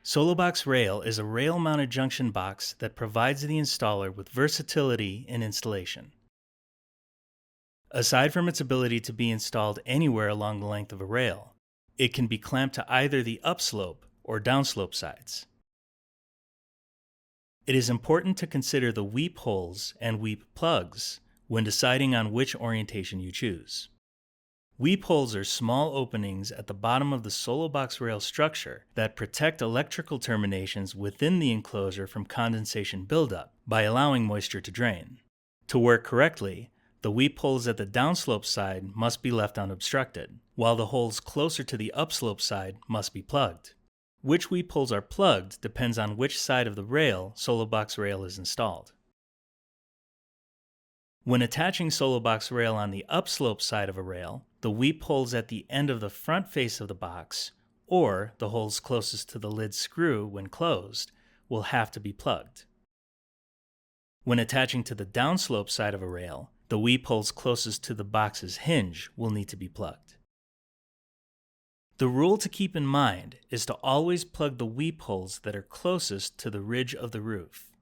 Solobox Rail is a rail-mounted junction box that provides the installer with versatility in installation. Aside from its ability to be installed anywhere along the length of a rail, it can be clamped to either the upslope or downslope sides. It is important to consider the weep holes and weep plugs when deciding on which orientation you choose. Weep holes are small openings at the bottom of the Solobox Rail structure that protect electrical terminations within the enclosure from condensation buildup by allowing moisture to drain. To work correctly, the weep holes at the downslope side must be left unobstructed, while the holes closer to the upslope side must be plugged. Which weep holes are plugged depends on which side of the rail Solobox Rail is installed. When attaching Solobox Rail on the upslope side of a rail, the weep holes at the end of the front face of the box, or the holes closest to the lid screw when closed, will have to be plugged. When attaching to the downslope side of a rail, the weep holes closest to the box's hinge will need to be plugged. The rule to keep in mind is to always plug the weep holes that are closest to the ridge of the roof.